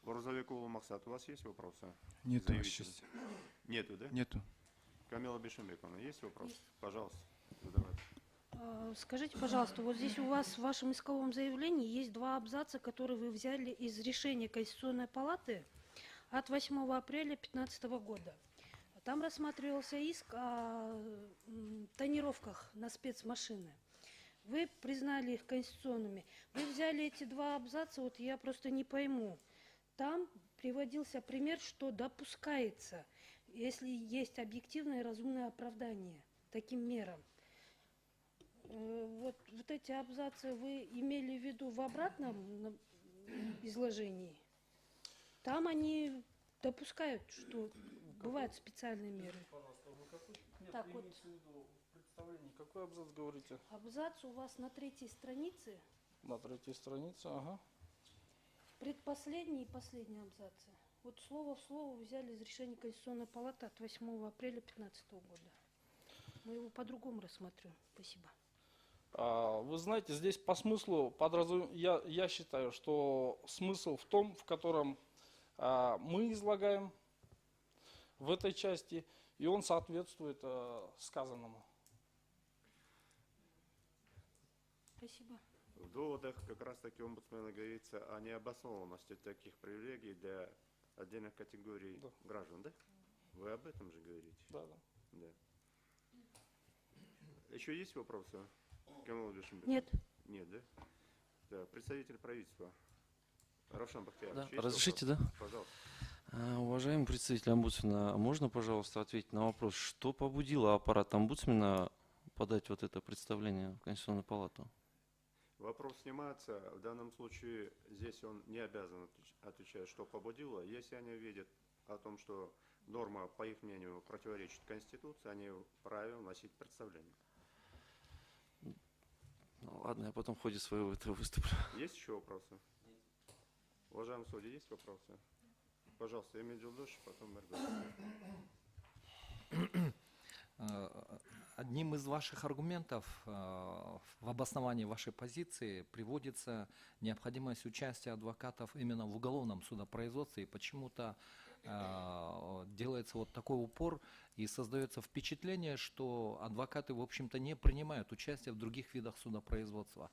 Борзовикова Максат, у вас есть вопросы? Нету, Ваша честь. Нету, да? Нету. Камила Бишимбековна, есть вопрос? Пожалуйста, задавайте. Скажите, пожалуйста, вот здесь у вас в вашем исковом заявлении есть два абзаца, которые вы взяли из решения Конституционной палаты от 8 апреля 2015 года. Там рассматривался иск о тонировках на спецмашины. Вы признали их конституционными. Вы взяли эти два абзаца, вот я просто не пойму. Там приводился пример, что допускается, если есть объективное и разумное оправдание таким мерам. Вот эти абзацы вы имели в виду в обратном изложении? Там они допускают, что бывают специальные меры. Пожалуйста, вы какой, нет, Так, вы вот. имеете в виду представление, какой абзац говорите? Абзац у вас на 3-й странице, На 3-й странице, ага. предпоследний и последний абзацы. Вот слово в слово взяли из решения Конституционной палаты от 8 апреля 2015 года. Мы его по-другому рассмотрим. Спасибо. Вы знаете, здесь по смыслу, я считаю, что смысл в том, в котором мы излагаем в этой части, и он соответствует сказанному. Спасибо. В доводах как раз таки омбудсмена говорится о необоснованности таких привилегий для отдельных категорий граждан, да? Вы об этом же говорите? Да. Да. Еще есть вопросы? Камила Бишимбековна? Нет. Нет, да? Да, представитель правительства. Равшан Бахтиярович, Да, есть разрешите, вопрос? да? Пожалуйста. Уважаемый представитель омбудсмена, можно, пожалуйста, ответить на вопрос, что побудило аппарат омбудсмена подать вот это представление в Конституционную палату? Вопрос снимается. В данном случае здесь он не обязан отвечать, что побудило. Если они видят о том, что норма, по их мнению, противоречит Конституции, они вправе вносить представление. Ну, ладно, я потом в ходе своего этого выступлю. Есть еще вопросы? Уважаемый судья, есть вопросы? Пожалуйста, Эмиль Джилдош, потом Мэргот. Одним из ваших аргументов в обосновании вашей позиции приводится необходимость участия адвокатов именно в уголовном судопроизводстве. И почему-то делается вот такой упор и создается впечатление, что адвокаты, в общем-то, не принимают участие в других видах судопроизводства.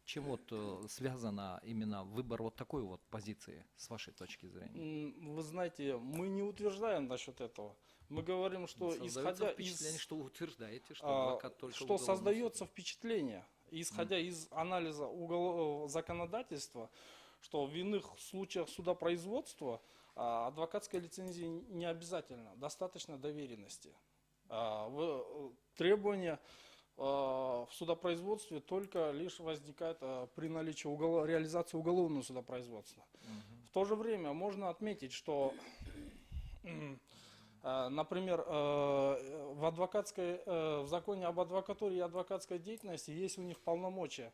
Чем вот связано именно выбор вот такой вот позиции с вашей точки зрения? Вы знаете, мы не утверждаем насчет этого. Мы говорим, что Создается исходя впечатление, из... что вы утверждаете, что адвокат только что в уголовном создается суде. впечатление, исходя из анализа законодательства, что в иных случаях судопроизводства адвокатская лицензия не обязательно, достаточно доверенности. Требования в судопроизводстве только лишь возникают при наличии реализации уголовного судопроизводства. В то же время можно отметить, что, например, в законе об адвокатуре и адвокатской деятельности есть у них полномочия,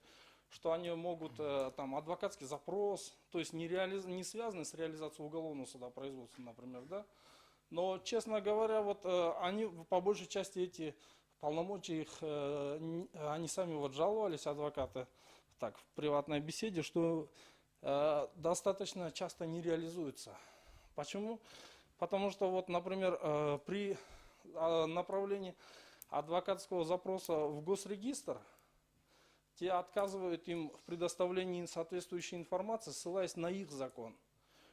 что они могут там адвокатский запрос, то есть не связанный с реализацией уголовного судопроизводства, например, да. Но, честно говоря, вот они по большей части эти полномочия их, они сами вот жаловались, адвокаты, так, в приватной беседе, что достаточно часто не реализуются. Почему? Потому что, вот, например, при направлении адвокатского запроса в госрегистр, те отказывают им в предоставлении соответствующей информации, ссылаясь на их закон,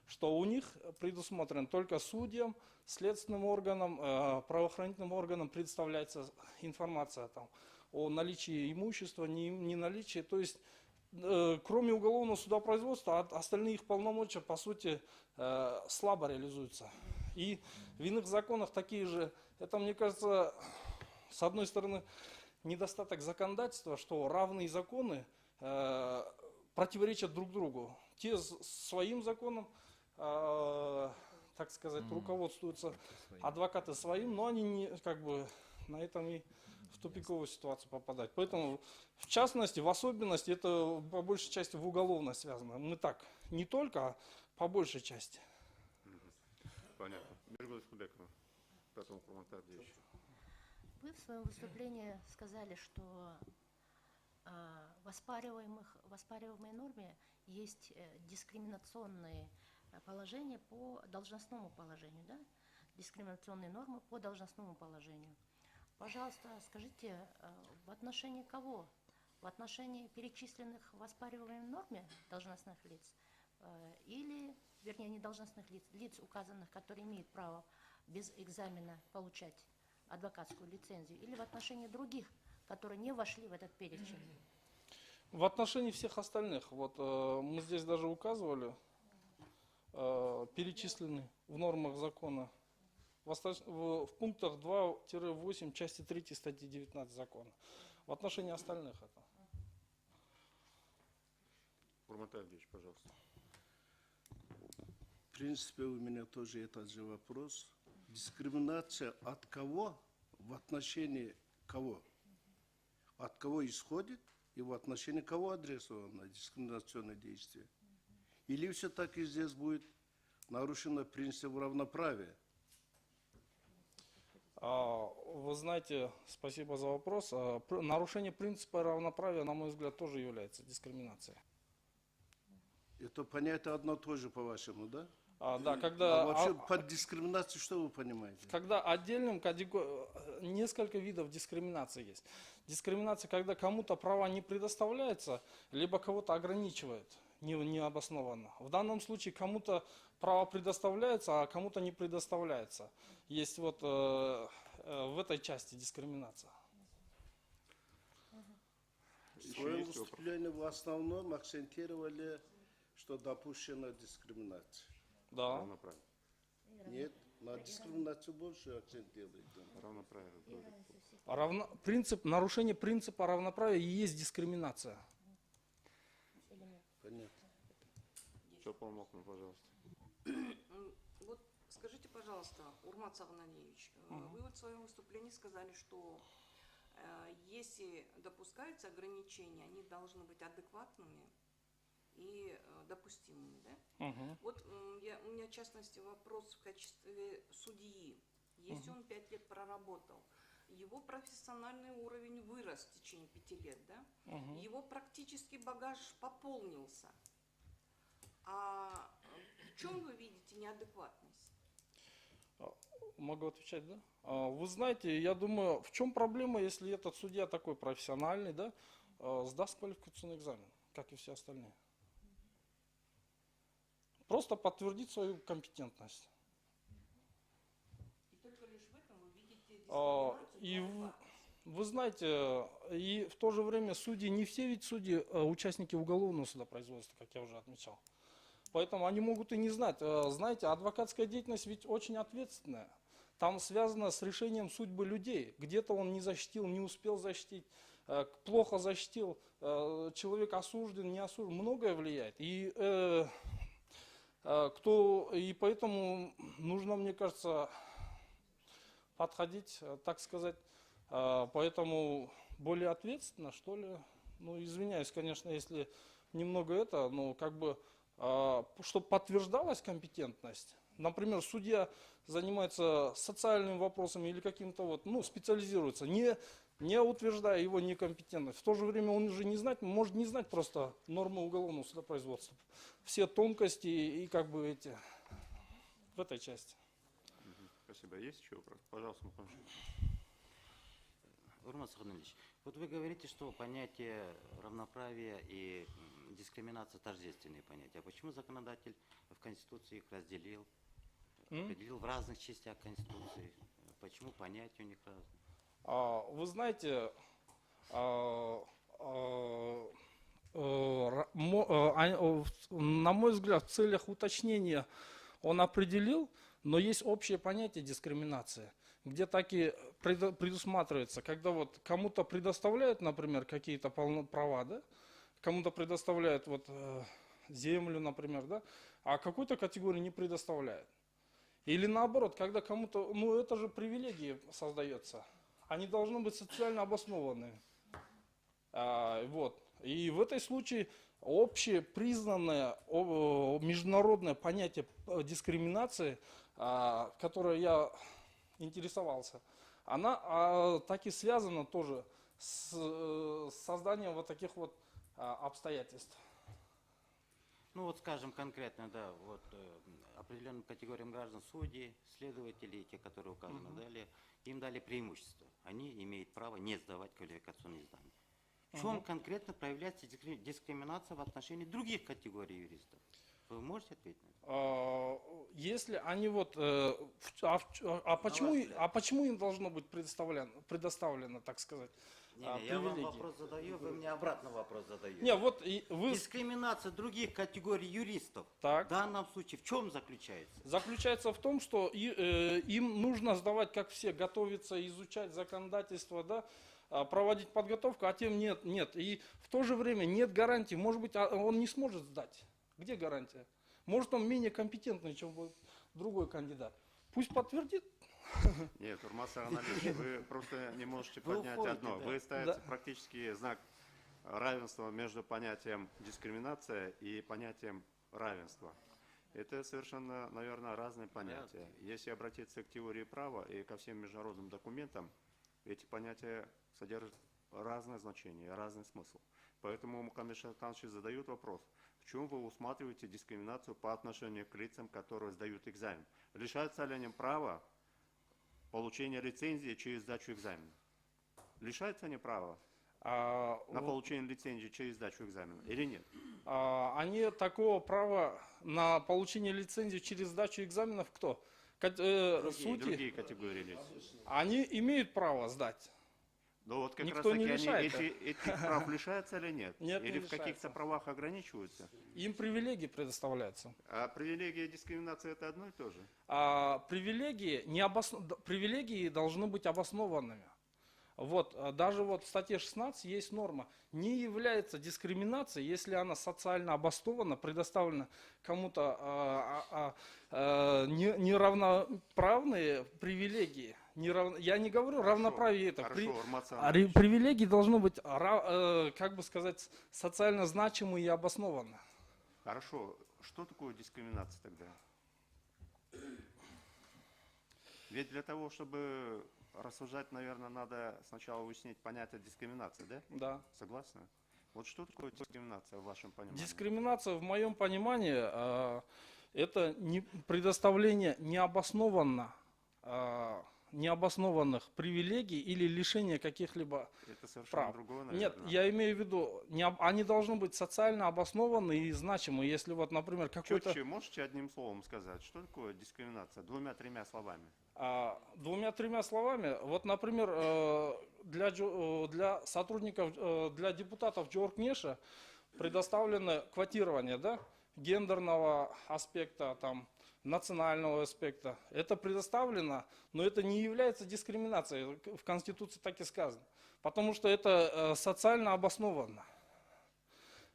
что у них предусмотрен только судьям, следственным органам, правоохранительным органам предоставляется информация там, о наличии имущества, не наличии. То есть, кроме уголовного судопроизводства, остальные их полномочия, по сути, слабо реализуются. И в иных законах такие же, это, мне кажется, с одной стороны, недостаток законодательства, что равные законы противоречат друг другу. Те своим законом, так сказать, руководствуются, адвокаты своим, но они не, как бы на этом и в тупиковую ситуацию попадают. Поэтому, в частности, в особенности, это по большей части в уголовно связано. Мы так, не только, а по большей части. Понятно. Миргуль Хубекова, потом комментарий еще. Вы в своем выступлении сказали, что в оспариваемой норме есть дискриминационные положение по должностному положению, да? Дискриминационные нормы по должностному положению. Пожалуйста, скажите, в отношении кого? В отношении перечисленных в оспариваемой норме должностных лиц или, вернее, не должностных лиц, лиц указанных, которые имеют право без экзамена получать адвокатскую лицензию, или в отношении других, которые не вошли в этот перечень? В отношении всех остальных, вот мы здесь даже указывали, перечислены в нормах закона, в пунктах 2-8 части 3 статьи 19 закона. В отношении остальных это. Урмантай Ильич, пожалуйста. В принципе, у меня тоже этот же вопрос. Дискриминация от кого, в отношении кого? От кого исходит и в отношении кого адресовано дискриминационное действие? Или все-таки здесь будет нарушено принцип равноправия? Вы знаете, спасибо за вопрос. Нарушение принципа равноправия, на мой взгляд, тоже является дискриминацией. Это понятие одно и то же, по-вашему, да? Да, когда, вообще под дискриминацией что вы понимаете? когда отдельным несколько видов дискриминации есть. Дискриминация, когда кому-то права не предоставляется, либо кого-то ограничивает необоснованно. В данном случае кому-то право предоставляется, а кому-то не предоставляется. Есть вот в этой части дискриминация. В Еще своем есть вопрос? выступлении в основном акцентировали, что допущена дискриминация. Да. Равноправие. Нет, на дискриминацию больше акцент делаете. Равноправие. Нарушение принципа равноправия и есть дискриминация. Понятно. Что помогну, пожалуйста. Вот скажите, пожалуйста, Урмат Сагналевич, вы вот в своем выступлении сказали, что если допускаются ограничения, они должны быть адекватными и допустимыми, да? Вот у меня в частности вопрос в качестве судьи. Если он 5 лет проработал, его профессиональный уровень вырос в течение 5 лет, да? Его практический багаж пополнился. А в чем вы видите неадекватность? Могу отвечать, да? Вы знаете, я думаю, в чем проблема, если этот судья такой профессиональный, да, сдаст квалификационный экзамен, как и все остальные? Просто подтвердить свою компетентность. И только лишь в этом вы видите И дискриминацию? вы знаете, и в то же время судьи, не все ведь судьи участники уголовного судопроизводства, как я уже отмечал. Поэтому они могут и не знать. Знаете, адвокатская деятельность ведь очень ответственная. Там связано с решением судьбы людей. Где-то он не защитил, не успел защитить, плохо защитил, человек осужден, не осужден. Многое влияет. И поэтому нужно, мне кажется, подходить, так сказать, поэтому более ответственно, что ли. Ну, извиняюсь, конечно, если немного это, но как бы, чтобы подтверждалась компетентность. Например, судья занимается социальными вопросами или каким-то вот, ну, специализируется, не утверждая его некомпетентность. В то же время он уже может не знать просто нормы уголовного судопроизводства. Все тонкости и как бы эти в этой части. Спасибо. Есть еще вопрос? Пожалуйста, Мухаммад. Урмат Сагналевич, вот вы говорите, что понятие равноправия и дискриминация тождественные понятия. А почему законодатель в Конституции их разделил, определил в разных частях Конституции? Почему понятия у них разные? Вы знаете, на мой взгляд, в целях уточнения он определил, но есть общее понятие дискриминации, где так и предусматривается, когда вот кому-то предоставляют, например, какие-то права, да, кому-то предоставляют вот землю, например, да, а какой-то категории не предоставляют. Или наоборот, когда кому-то, ну это же привилегии создается, они должны быть социально обоснованные. Вот. И в этой случае общепризнанное международное понятие дискриминации, которое я интересовался, она так и связана тоже с созданием вот таких вот обстоятельств. Ну вот скажем конкретно, да, вот определенным категориям граждан, судьи, следователи, те, которые указаны, далее, им дали преимущество. Они имеют право не сдавать квалификационные издания. В чем конкретно проявляется дискриминация в отношении других категорий юристов? Вы можете ответить на это? Если они вот, почему им должно быть предоставлено, так сказать, Я вам привилегии? вопрос задаю, вы мне обратно вопрос задаете. Не, вот вы Дискриминация других категорий юристов Так. в данном случае в чем заключается? заключается в том, что им нужно сдавать, как все, готовиться, изучать законодательство, да, проводить подготовку, а тем нет. И в то же время нет гарантии, может быть, он не сможет сдать. Где гарантия? Может, он менее компетентный, чем другой кандидат. Пусть подтвердит. Нет, Урмат Саганович, вы просто не можете Вы поднять уходите, одно. да. Вы ставите Да. практически знак равенства между понятием дискриминация и понятием равенства. Это совершенно, наверное, разные понятия. Если обратиться к теории права и ко всем международным документам, эти понятия содержат разное значение, разный смысл. Поэтому Мухаммед Шайтанович задает вопрос, в чем вы усматриваете дискриминацию по отношению к лицам, которые сдают экзамен? Лишаются ли они права получения лицензии через сдачу экзамена? Лишаются они права на получение лицензии через сдачу экзамена или нет? Они такого права на получение лицензии через сдачу экзаменов кто? Судьи? Другие категории лиц. Они имеют право сдать. Но вот как Никто раз не таки они лишает, да? этих прав лишаются или нет? Нет, не Или в каких-то лишаются. правах ограничиваются? Им привилегии предоставляются. А привилегия и дискриминация это одно и то же? Привилегии должны быть обоснованными. Вот, даже вот в статье 16 есть норма. Не является дискриминацией, если она социально обоснована, предоставлена кому-то неравноправные привилегии. Я не говорю равноправие это. Хорошо, Урмат Саганович. Привилегии должны быть, как бы сказать, социально значимы и обоснованы. Хорошо. Что такое дискриминация тогда? Ведь для того, чтобы рассуждать, наверное, надо сначала уяснить понятие дискриминации, да? Да. Согласны? Вот что такое дискриминация в вашем понимании? Дискриминация, в моем понимании, это предоставление необоснованных привилегий или лишение каких-либо Это совершенно прав. другое, Нет, наверное. я имею в виду, они должны быть социально обоснованы и значимы. Если вот, например, какой-то... Четче можете одним словом сказать, что такое дискриминация? Двумя-тремя словами. Двумя-тремя словами, вот, например, для сотрудников, для депутатов Джоркнеша предоставлено квотирование, да, гендерного аспекта, там, национального аспекта. Это предоставлено, но это не является дискриминацией. В Конституции так и сказано. Потому что это социально обосновано.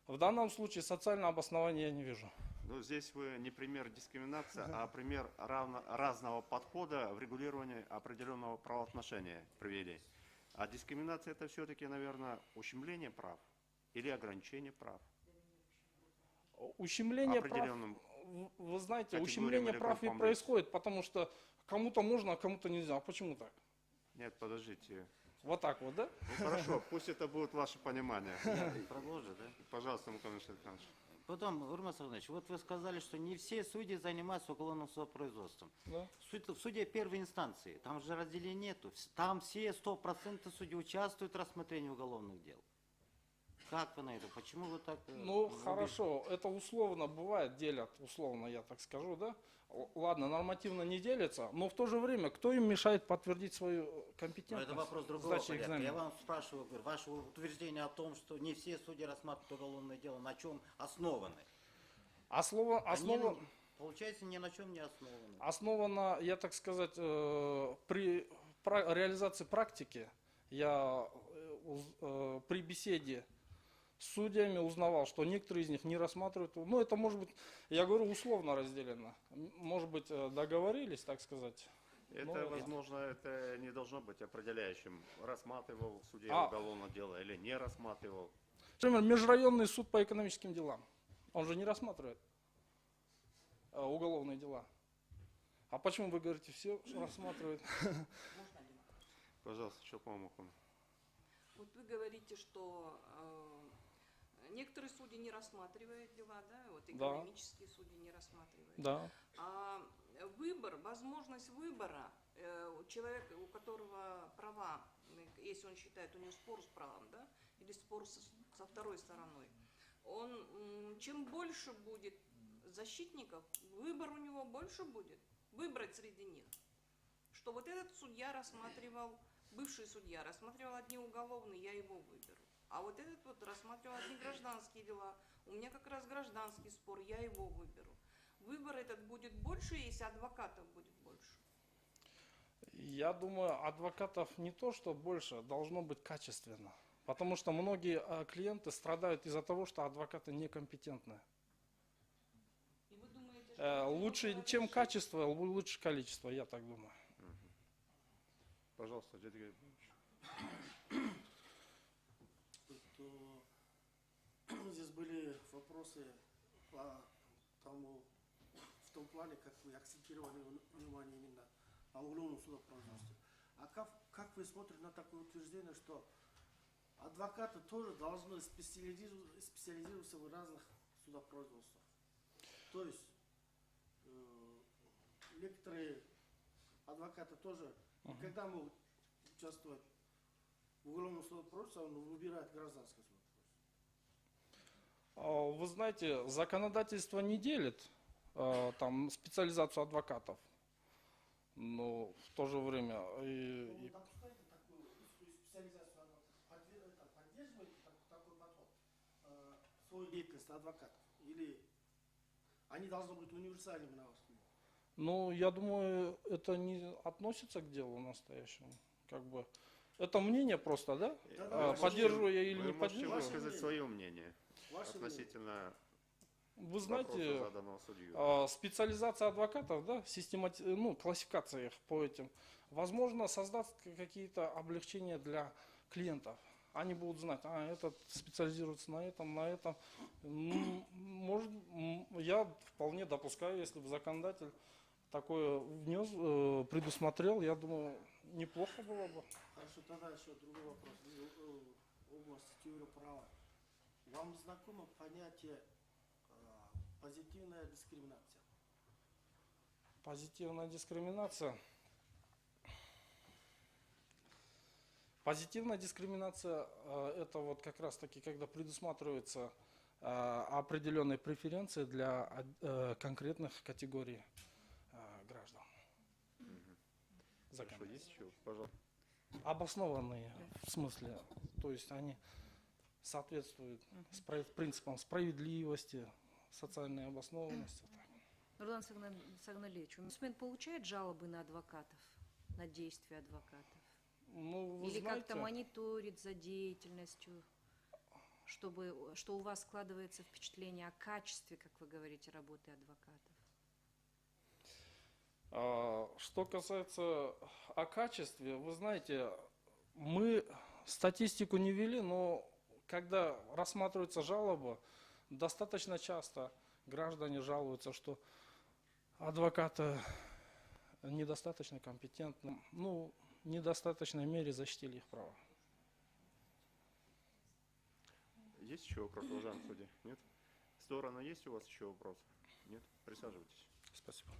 В данном случае социального обоснования я не вижу. Но здесь вы не пример дискриминации, а пример разного подхода в регулировании определенного правоотношения привели. А дискриминация это все-таки, наверное, ущемление прав или ограничение прав. Ущемление прав, Определенным вы знаете, категориям ущемление или прав и группам лиц. происходит, потому что кому-то можно, а кому-то нельзя. А почему так? Нет, подождите. Вот так вот, да? Ну хорошо, пусть это будет ваше понимание. Продолжи, да? Пожалуйста, Мухаммед Шайтанович. Потом, Урмат Саганович, вот вы сказали, что не все судьи занимаются уголовным судопроизводством. Да. В суде первой инстанции, там же разделения нету. Там все 100% судей участвуют в рассмотрении уголовных дел. Как вы на это? Почему вы так... Ну, хорошо, это условно бывает, делят, условно, я так скажу, да? Ладно, нормативно не делятся, но в то же время, кто им мешает подтвердить свою Но компетентность? это вопрос другого сдачи порядка. экзамена? Я вам спрашиваю, говорю, ваше утверждение о том, что не все судьи рассматривают уголовное дело, на чем основаны? Основа, Получается, ни на чем не основаны. основана, я так сказать, при реализации практики, я при беседе с судьями узнавал, что некоторые из них не рассматривают. Ну, это может быть, я говорю, условно разделено. Может быть, договорились, так сказать. Это, Ну, возможно, это не должно быть определяющим. Рассматривал судья уголовное дело или не рассматривал. Например, Межрайонный суд по экономическим делам. Он же не рассматривает уголовные дела. А почему вы говорите, все рассматривают? Пожалуйста, что помогу. Вот вы говорите, что некоторые судьи не рассматривают дела, да, вот Да. экономические судьи не рассматривают. Да. А выбор, возможность выбора человека, у которого права, если он считает, у него спор с правом, да, или спор со второй стороной, он, чем больше будет защитников, выбор у него больше будет, выбрать среди них. Что вот этот судья рассматривал, бывший судья рассматривал одни уголовные, я его выберу. А вот этот вот рассматривал одни гражданские дела, у меня как раз гражданский спор, я его выберу. Выбор этот будет больше, если адвокатов будет больше. Я думаю, адвокатов не то, что больше, должно быть качественно. Потому что многие клиенты страдают из-за того, что адвокаты некомпетентны. И вы думаете, что Лучше, чем качество, лучше количество, я так думаю. Пожалуйста, Дмитрий Григорьевич. Здесь были вопросы по тому, в том плане, как вы акцентировали внимание именно на уголовном судопроизводстве. А как вы смотрите на такое утверждение, что адвокаты тоже должны специализироваться в разных судопроизводствах? То есть некоторые адвокаты тоже, когда могут участвовать в уголовном судопроизводстве, он выбирает гражданское судопроизводство. Вы знаете, законодательство не делит там специализацию адвокатов. Но в то же время Вы допускаете такую специализацию адвокатов? Поддерживаете такой подход в свою деятельность адвокатов? Или они должны быть универсальными, на ваш взгляд? ну, я думаю, это не относится к делу настоящему. Как бы это мнение просто, да? Да, Поддерживаю я или Вы не можете поддерживаю. высказать свое мнение Ваше относительно Вы вопроса, знаете, заданного судью. специализация адвокатов, да, классификация их по этим, возможно, создаст какие-то облегчения для клиентов. Они будут знать, этот специализируется на этом. Может, я вполне допускаю, если бы законодатель такое внес, предусмотрел, я думаю, неплохо было бы. Хорошо, тогда еще другой вопрос. В области теории права. Вам знакомо понятие позитивная дискриминация? Позитивная дискриминация. Позитивная дискриминация это вот как раз таки, когда предусматриваются определенные преференции для конкретных категорий граждан. Хорошо, есть еще? Пожалуйста. Обоснованные в смысле, то есть они соответствуют принципам справедливости, социальной обоснованности. Нурлан Сагналевич, омбудсмен получает жалобы на адвокатов, на действия адвокатов? Ну, вы Или знаете, как-то мониторит за деятельностью, что у вас складывается впечатление о качестве, как вы говорите, работы адвокатов? что касается о качестве, вы знаете, мы статистику не вели, но когда рассматривается жалоба, достаточно часто граждане жалуются, что адвокаты недостаточно компетентны, в недостаточной мере защитили их права. Есть еще вопрос, уважаемый судья? Нет? Сторона, есть у вас еще вопросы? Нет? Присаживайтесь. Спасибо.